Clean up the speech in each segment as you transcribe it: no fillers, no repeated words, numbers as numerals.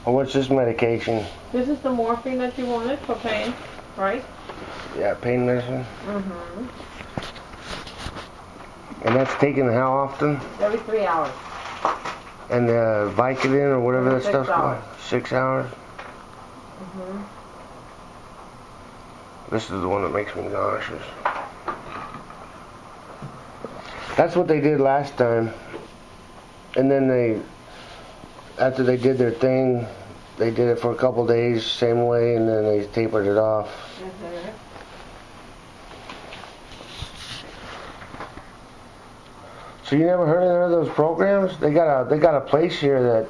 Oh, what's this medication? This is the morphine that you wanted for pain, right? Yeah, pain medicine. Mm-hmm. And that's taken how often? Every 3 hours. And the Vicodin or whatever that 6 stuff's hours. called? 6 hours? Mm-hmm. This is the one that makes me nauseous. That's what they did last time. And then after they did their thing, they did it for a couple days, same way, and then they tapered it off. Mm-hmm. So you never heard of any of those programs? They got a place here that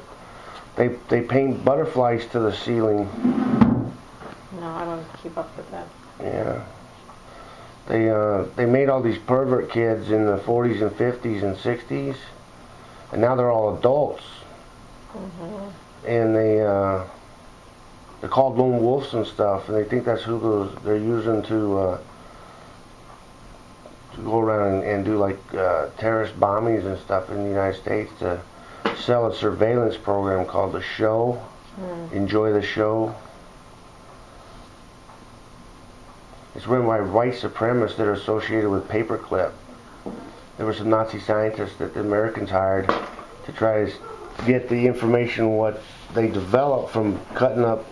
they paint butterflies to the ceiling. No, I don't keep up with that. Yeah. They made all these pervert kids in the 40s and 50s and 60s, and now they're all adults. Mm-hmm. And they're called lone wolves and stuff, and they think that's who they're using to go around and do like terrorist bombings and stuff in the United States to sell a surveillance program called The Show. Enjoy the Show. It's run by white supremacists that are associated with Paperclip. There were some Nazi scientists that the Americans hired to try to get the information what they developed from cutting up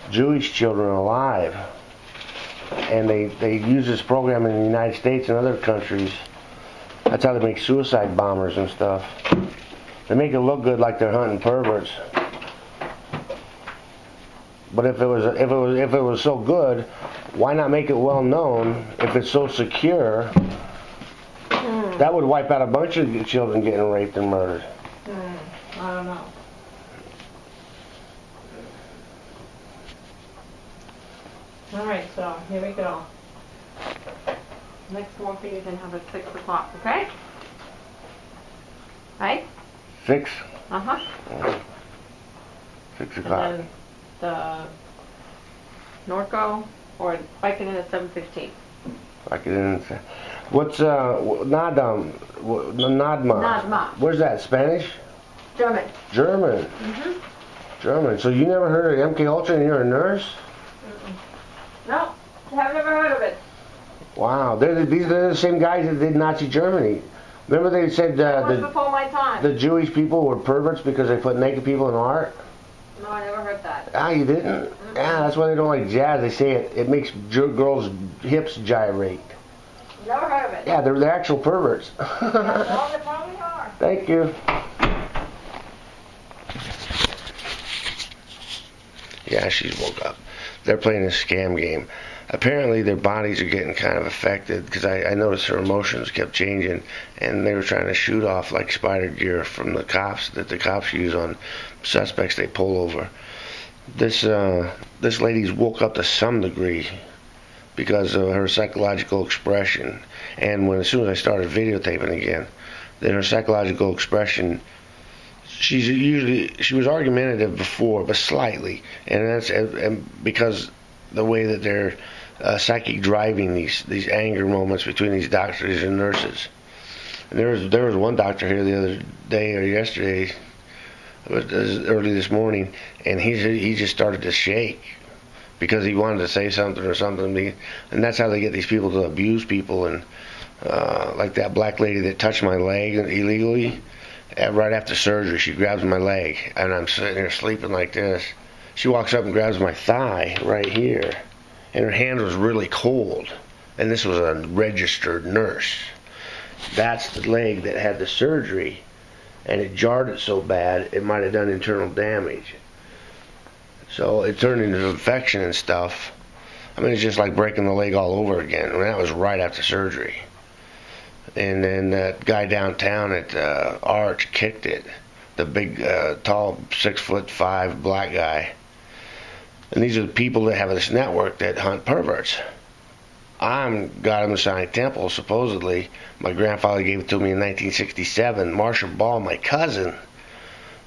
Jewish children alive. And they use this program in the United States and other countries. That's how they make suicide bombers and stuff. They make it look good like they're hunting perverts. But if it was so good, why not make it well known? If it's so secure, that would wipe out a bunch of children getting raped and murdered. I don't know. Alright, so here we go. Next morphine you can have at 6 o'clock, okay? Right? 6? Uh-huh. 6 o'clock. And then the Norco or Vicodin at 7:15. Vicodin. What's Nadma? Nadma. Where's that? Spanish? German. German. Mm-hmm. German. So you never heard of MK Ultra and you're a nurse? No, I've never heard of it. Wow, these are the same guys that did Nazi Germany. Remember they said Before my time. the Jewish people were perverts because they put naked people in art? No, I never heard that. Ah, you didn't? Yeah, that's why they don't like jazz. They say it makes girls' hips gyrate. Never heard of it. Yeah, they're actual perverts. Well, they probably are. Thank you. Yeah, she's woke up. They're playing a scam game. Apparently their bodies are getting kind of affected because I noticed her emotions kept changing, and they were trying to shoot off like spider gear from the cops that the cops use on suspects they pull over. This lady's woke up to some degree because of her psychological expression, and as soon as I started videotaping again, then her psychological expression. She was argumentative before, but slightly, and that's because the way that they're psychic driving these anger moments between these doctors and nurses. And there was one doctor here the other day or yesterday, early this morning, and he just started to shake because he wanted to say something or something, and that's how they get these people to abuse people. And like that black lady that touched my leg illegally. Right after surgery, she grabs my leg, and I'm sitting there sleeping like this. She walks up and grabs my thigh right here, and her hand was really cold. And this was a registered nurse. That's the leg that had the surgery, and it jarred it so bad it might have done internal damage. So it turned into an infection and stuff. I mean, it's just like breaking the leg all over again. I mean, that was right after surgery. And then that guy downtown at Arch kicked it. The big, tall, 6'5" black guy. And these are the people that have this network that hunt perverts. I'm God of Masonic Temple, supposedly. My grandfather gave it to me in 1967. Marcia Ball, my cousin,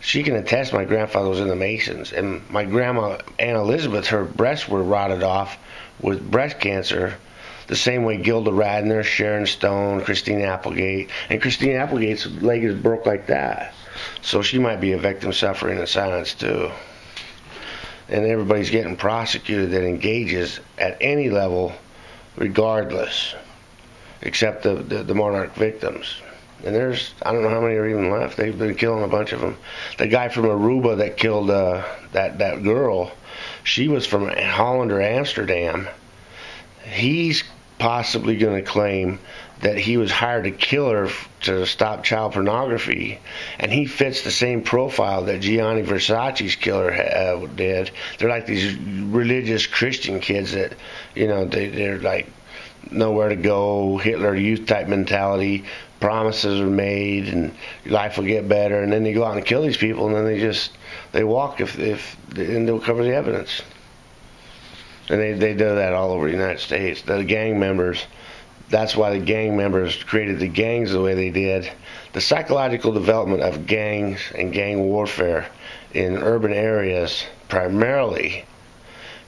she can attest my grandfather was in the Masons. And my grandma, Aunt Elizabeth, her breasts were rotted off with breast cancer. The same way Gilda Radner, Sharon Stone, Christine Applegate. And Christine Applegate's leg is broke like that. So she might be a victim suffering in silence too. and everybody's getting prosecuted that engages at any level, regardless, except the monarch victims. And there's, I don't know how many are even left. They've been killing a bunch of them. The guy from Aruba that killed that girl, she was from Holland or Amsterdam. He's possibly going to claim that he was hired to kill her to stop child pornography, and he fits the same profile that Gianni Versace's killer did. They're like these religious Christian kids that, you know, they're like nowhere to go, Hitler Youth type mentality. Promises are made and life will get better, and then they go out and kill these people, and then they walk and they'll cover the evidence. And they do that all over the United States. The gang members, that's why the gang members created the gangs the way they did. The psychological development of gangs and gang warfare in urban areas primarily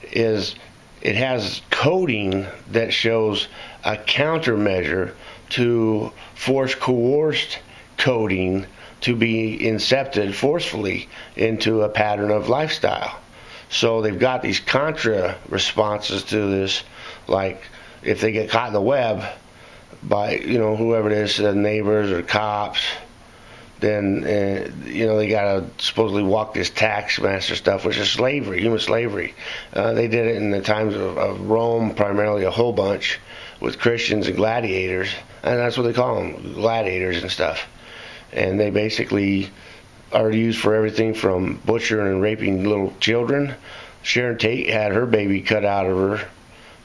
is, it has coding that shows a countermeasure to force coerced coding to be incepted forcefully into a pattern of lifestyle. So they've got these contra responses to this, like if they get caught in the web by, you know, whoever it is, neighbors or cops, then you know, they gotta supposedly walk this tax master stuff, which is slavery, human slavery. They did it in the times of Rome, primarily a whole bunch, with Christians and gladiators, and that's what they call them, gladiators and stuff. And they basically are used for everything from butchering and raping little children. Sharon Tate had her baby cut out of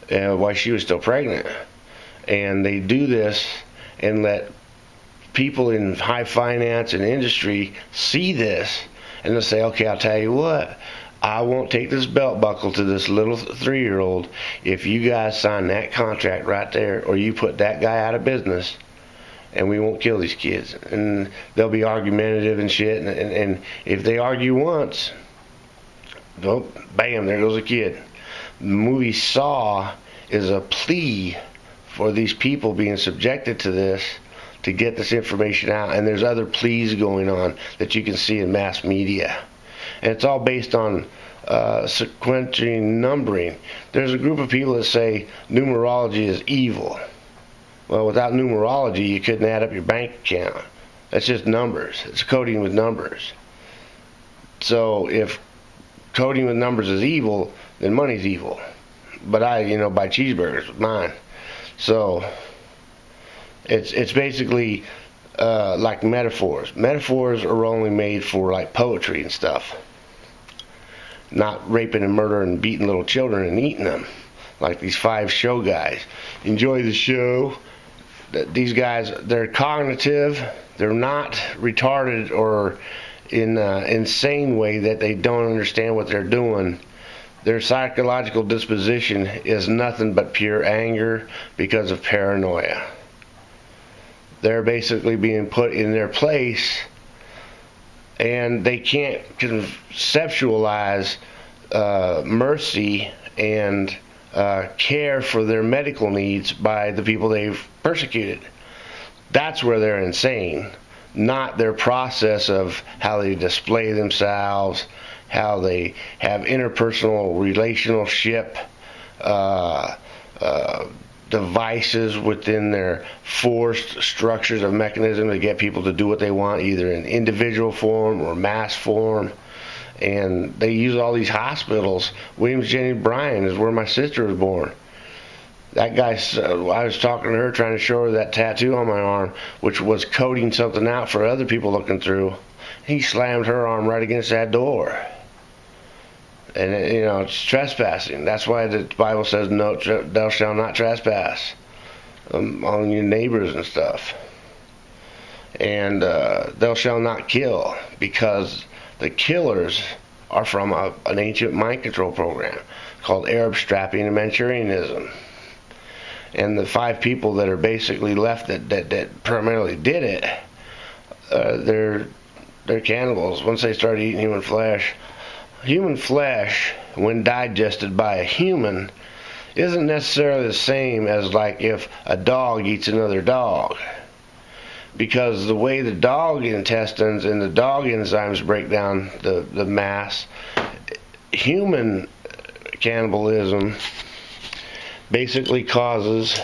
her while she was still pregnant. And they do this and let people in high finance and industry see this, and they'll say, okay, I'll tell you what, I won't take this belt buckle to this little 3-year-old if you guys sign that contract right there, or you put that guy out of business, and we won't kill these kids. And they'll be argumentative and shit, and if they argue once, well, bam, there goes a kid. The movie Saw is a plea for these people being subjected to this to get this information out, and there's other pleas going on that you can see in mass media. And it's all based on sequential numbering. There's a group of people that say numerology is evil. Well, without numerology, you couldn't add up your bank account. That's just numbers. It's coding with numbers. So if coding with numbers is evil, then money's evil. But I, you know, buy cheeseburgers with mine. So it's basically like metaphors. Metaphors are only made for like poetry and stuff, not raping and murdering and beating little children and eating them like these 5 show guys. Enjoy the show. These guys, they're cognitive. They're not retarded or in an insane way that they don't understand what they're doing. Their psychological disposition is nothing but pure anger because of paranoia. They're basically being put in their place, and they can't conceptualize mercy and care for their medical needs by the people they've persecuted. That's where they're insane, not their process of how they display themselves, how they have interpersonal relationship devices within their forced structures of mechanism to get people to do what they want, either in individual form or mass form. And they use all these hospitals. Williams Jennings Bryan is where my sister was born. That guy, I was talking to her, trying to show her that tattoo on my arm, which was coding something out for other people looking through. He slammed her arm right against that door. And, you know, it's trespassing. That's why the Bible says, no, thou shalt not trespass on your neighbors and stuff. And thou shalt not kill, because the killers are from an ancient mind control program called Arab strapping and Manchurianism. And the 5 people that are basically left that primarily did it, they're cannibals. Once they start eating human flesh, when digested by a human, isn't necessarily the same as like if a dog eats another dog. Because the way the dog intestines and the dog enzymes break down the mass, human cannibalism basically causes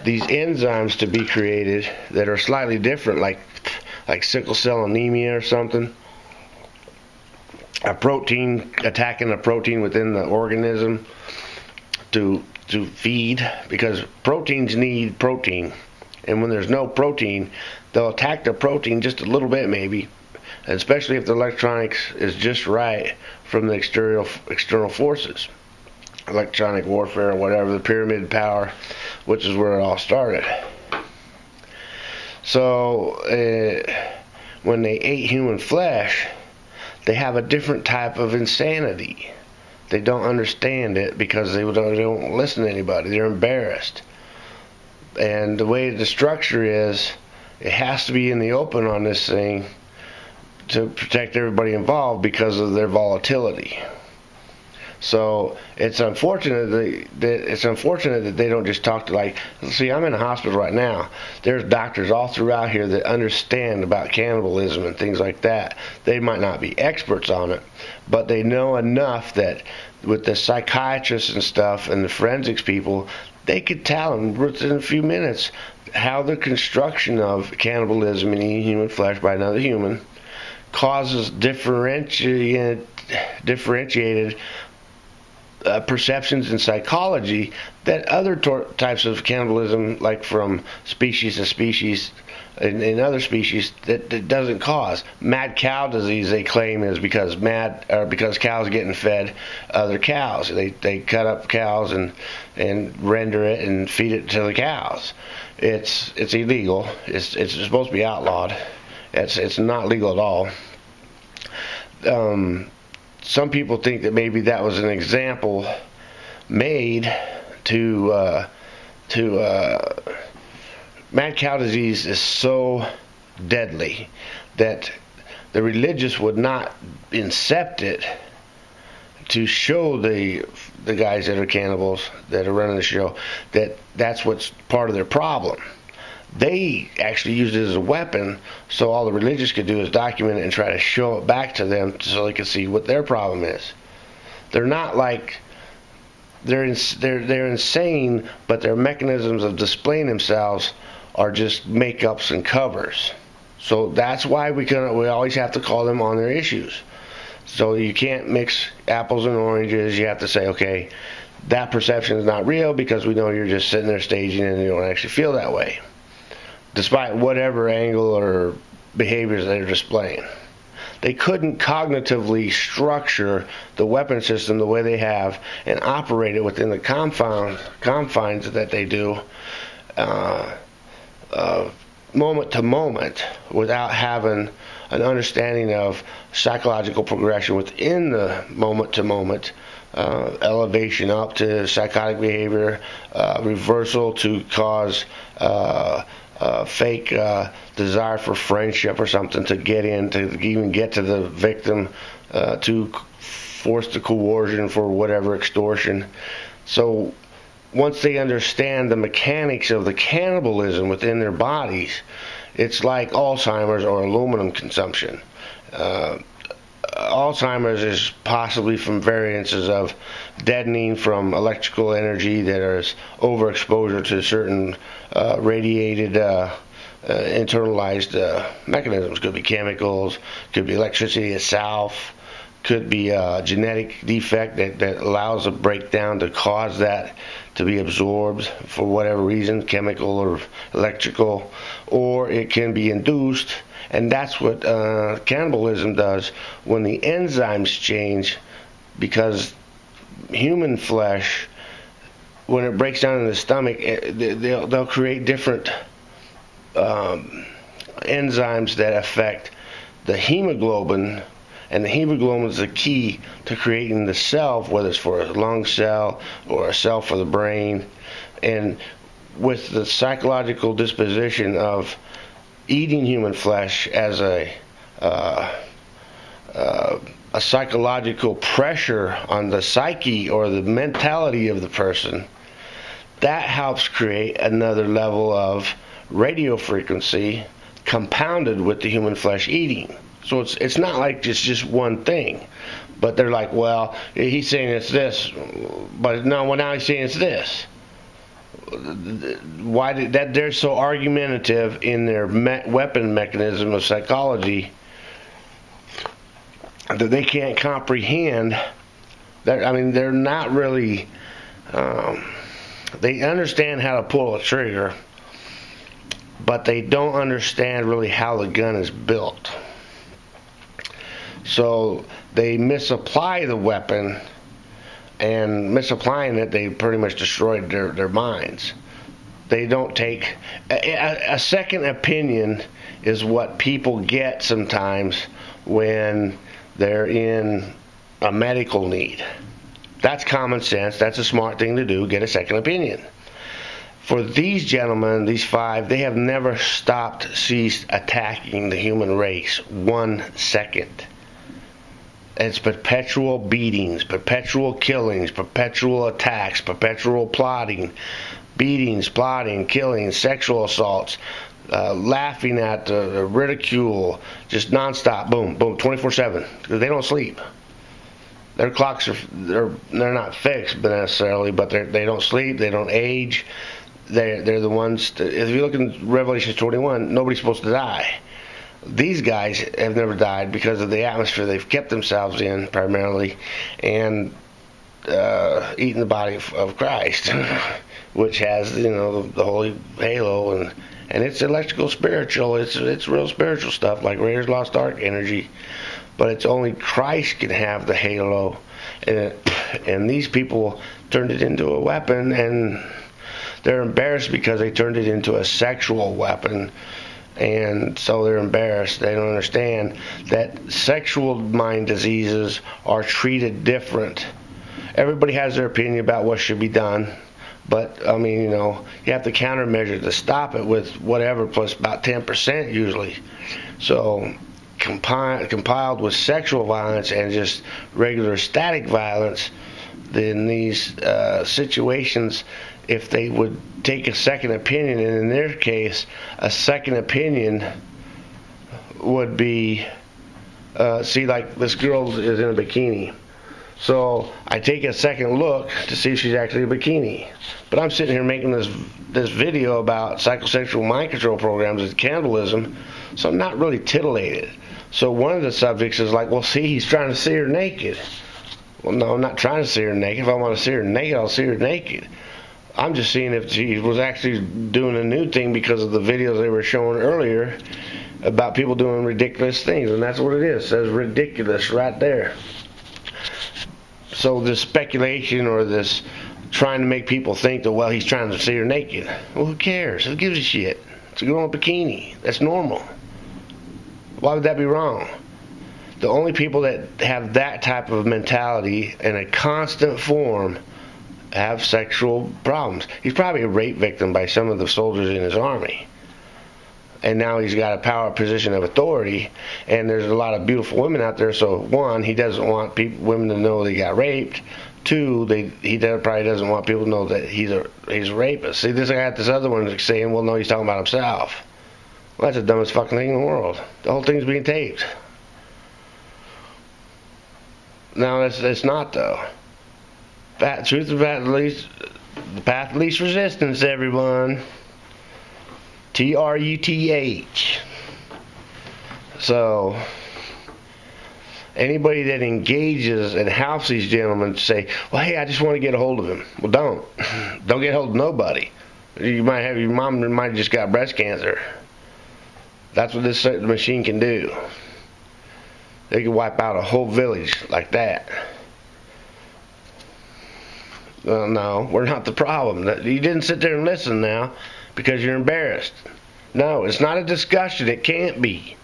these enzymes to be created that are slightly different, like sickle cell anemia or something. A protein attacking a protein within the organism to feed, because proteins need protein, and when there's no protein, they'll attack the protein just a little bit maybe, especially if the electronics is just right from the external forces, electronic warfare or whatever, the pyramid power, which is where it all started. So when they ate human flesh, they have a different type of insanity. They don't understand it because they don't listen to anybody. They're embarrassed. And the way the structure is, it has to be in the open on this thing to protect everybody involved because of their volatility. So it's unfortunate that they don't just talk to, like, see, I'm in a hospital right now. There's doctors all throughout here that understand about cannibalism and things like that. They might not be experts on it, but they know enough that with the psychiatrists and stuff and the forensics people, they could tell them within a few minutes how the construction of cannibalism and eating human flesh by another human causes differentiated perceptions in psychology that other types of cannibalism, like from species to species in other species, that doesn't cause. Mad cow disease, they claim, is because cows getting fed other cows. They cut up cows and render it and feed it to the cows. It's illegal. It's supposed to be outlawed. It's not legal at all. Some people think that maybe that was an example made to mad cow disease is so deadly that the religious would not incept it to show the guys that are cannibals that are running the show that that's what's part of their problem. They actually used it as a weapon, so all the religious could do is document it and try to show it back to them so they could see what their problem is. They're not like they're insane, but their mechanisms of displaying themselves are just makeups and covers. So that's why we always have to call them on their issues. So you can't mix apples and oranges. You have to say, okay, that perception is not real because we know you're just sitting there staging and you don't actually feel that way, despite whatever angle or behaviors they're displaying. They couldn't cognitively structure the weapon system the way they have and operate it within the confines that they do moment to moment without having an understanding of psychological progression within the moment to moment, elevation up to psychotic behavior, reversal to cause fake desire for friendship or something to get in, to even get to the victim, to force the coercion for whatever extortion. So once they understand the mechanics of the cannibalism within their bodies, it's like Alzheimer's or aluminum consumption. Alzheimer's is possibly from variances of deadening from electrical energy that is overexposure to certain radiated internalized mechanisms. Could be chemicals, could be electricity itself, could be a genetic defect that allows a breakdown to cause that to be absorbed for whatever reason, chemical or electrical, or it can be induced. And that's what cannibalism does when the enzymes change, because human flesh, when it breaks down in the stomach, they'll create different enzymes that affect the hemoglobin, and the hemoglobin is the key to creating the cell, whether it's for a lung cell or a cell for the brain. And with the psychological disposition of eating human flesh as a psychological pressure on the psyche or the mentality of the person, that helps create another level of radio frequency compounded with the human flesh eating. So it's not like it's just one thing, But they're like, well, he's saying it's this, but no, well, now he's saying it's this. Why did that? They're so argumentative in their weapon mechanism of psychology that they can't comprehend that. I mean, they're not really. They understand how to pull a trigger, but they don't understand really how the gun is built. So they misapply the weapon, and misapplying it, they pretty much destroyed their minds. They don't take a second opinion is what people get sometimes when they're in a medical need. That's common sense. That's a smart thing to do. Get a second opinion. For these gentlemen, these 5, they have never ceased attacking the human race 1 second. It's perpetual beatings, perpetual killings, perpetual attacks, perpetual plotting, beatings, plotting, killing, sexual assaults, laughing at the ridicule, just nonstop, boom, boom, 24/7. Because they don't sleep. Their clocks they're not fixed necessarily, but they don't sleep, they don't age. They're the ones. If you look in Revelation 21, nobody's supposed to die. These guys have never died because of the atmosphere they've kept themselves in primarily, and eating the body of Christ, which has the holy halo and it's electrical spiritual. It's real spiritual stuff like Raiders Lost Ark energy, but it's only Christ can have the halo, and these people turned it into a weapon, and they're embarrassed because they turned it into a sexual weapon. And so they're embarrassed. They don't understand that sexual mind diseases are treated different. Everybody has their opinion about what should be done, but I mean, you have to countermeasure to stop it with whatever plus about 10% usually. So compiled with sexual violence and just regular static violence, then these situations, if they would take a second opinion, and in their case, a second opinion would be, see, like this girl is in a bikini. So I take a second look to see if she's actually a bikini. But I'm sitting here making this video about psychosexual mind control programs and cannibalism, so I'm not really titillated. So one of the subjects is like, well, see, he's trying to see her naked. Well, no, I'm not trying to see her naked. If I want to see her naked, I'll see her naked. I'm just seeing if she was actually doing a nude thing because of the videos they were showing earlier about people doing ridiculous things, and that's what it is. It says ridiculous right there. So this speculation or this trying to make people think that, well, he's trying to see her naked. Well, who cares? Who gives a shit? It's a girl in a bikini. That's normal. Why would that be wrong? The only people that have that type of mentality in a constant form have sexual problems. He's probably a rape victim by some of the soldiers in his army, and now he's got a power position of authority, and there's a lot of beautiful women out there. So one, he doesn't want women to know they got raped. Two, he probably doesn't want people to know that he's a rapist. See, this other one saying, well, no, he's talking about himself. Well, that's the dumbest fucking thing in the world. The whole thing's being taped. No, it's not though. Truth is the path of least resistance, everyone. TRUTH. So anybody that engages and helps these gentlemen say, well, hey, I just want to get a hold of him. Well, don't get a hold of nobody. You might have your mom might have just got breast cancer. That's what this machine can do. They can wipe out a whole village like that. No, we're not the problem. You didn't sit there and listen now because you're embarrassed. No, it's not a discussion. It can't be.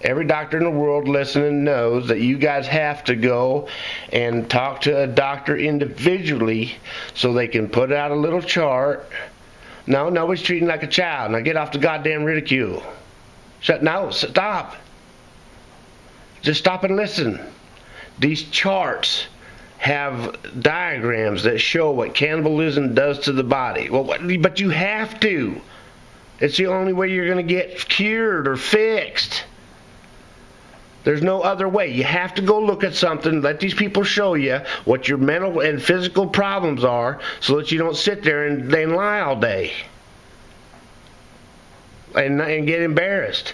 Every doctor in the world listening knows that you guys have to go and talk to a doctor individually so they can put out a little chart. No, nobody's treating like a child. Now get off the goddamn ridicule. Stop. Just stop and listen. These charts have diagrams that show what cannibalism does to the body. Well, but you have to. It's the only way you're going to get cured or fixed. There's no other way. You have to go look at something, let these people show you what your mental and physical problems are so that you don't sit there and lie all day and get embarrassed.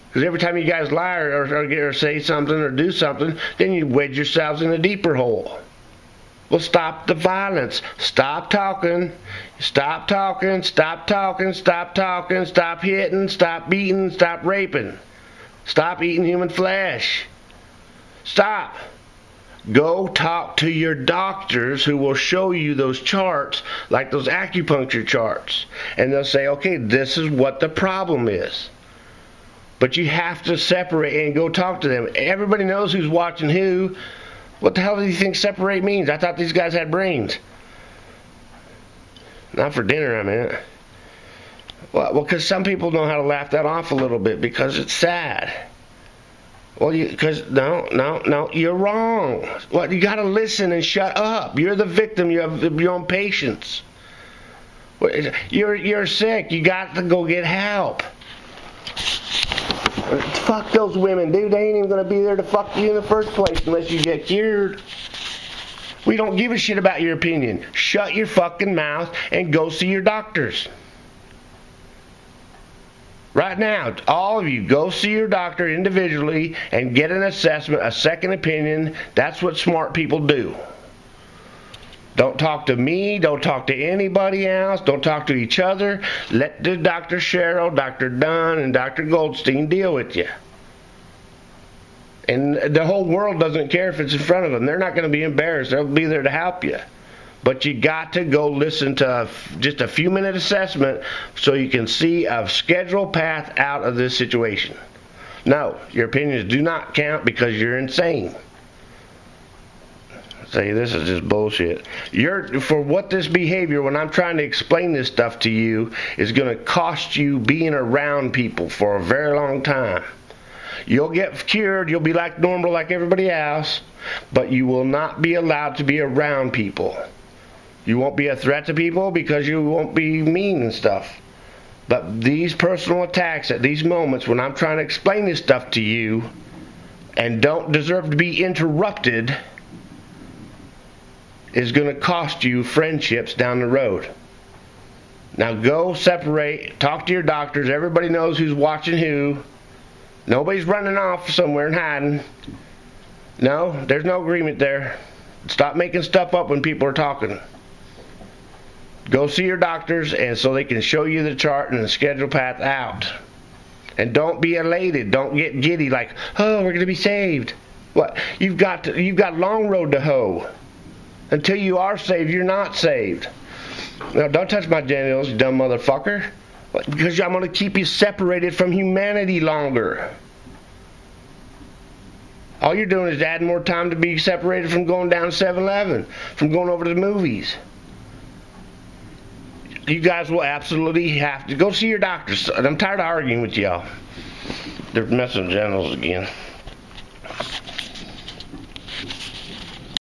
Because every time you guys lie or say something or do something, then you wedge yourselves in a deeper hole. Well, stop the violence. Stop talking. Stop talking. Stop talking. Stop talking. Stop hitting. Stop beating. Stop raping. Stop eating human flesh. Stop. Go talk to your doctors who will show you those charts, like those acupuncture charts. And they'll say, okay, this is what the problem is. But you have to separate and go talk to them. Everybody knows who's watching who. What the hell do you think separate means? I thought these guys had brains. Not for dinner, I meant. Well, because some people know how to laugh that off a little bit because it's sad. Well, no, you're wrong. Well, you got to listen and shut up. You're the victim. You have your own patience. You're sick. You got to go get help. Fuck those women, dude. They ain't even going to be there to fuck you in the first place unless you get cured. We don't give a shit about your opinion. Shut your fucking mouth and go see your doctors. Right now, all of you, go see your doctor individually and get an assessment, a second opinion. That's what smart people do. Don't talk to me. Don't talk to anybody else. Don't talk to each other. Let the Dr. Cheryl, Dr. Dunn, and Dr. Goldstein deal with you. And the whole world doesn't care if it's in front of them. They're not going to be embarrassed. They'll be there to help you. But you got to go listen to just a few-minute assessment so you can see a scheduled path out of this situation. No, your opinions do not count because you're insane. Say this is just bullshit. For what this behavior, when I'm trying to explain this stuff to you, is going to cost you being around people for a very long time. You'll get cured, you'll be like normal like everybody else, but you will not be allowed to be around people. You won't be a threat to people because you won't be mean and stuff. But these personal attacks at these moments when I'm trying to explain this stuff to you and don't deserve to be interrupted is going to cost you friendships down the road. Now go separate, talk to your doctors. Everybody knows who's watching who. Nobody's running off somewhere and hiding. No, there's no agreement there. Stop making stuff up when people are talking. Go see your doctors and so they can show you the chart and the schedule path out. And don't be elated. Don't get giddy like, oh, we're going to be saved. What? You've got a long road to hoe. Until you are saved, you're not saved. Now, don't touch my genitals, you dumb motherfucker. Because I'm going to keep you separated from humanity longer. All you're doing is adding more time to be separated from going down to 7-Eleven, from going over to the movies. You guys will absolutely have to go see your doctors. I'm tired of arguing with y'all. They're messing with genitals again.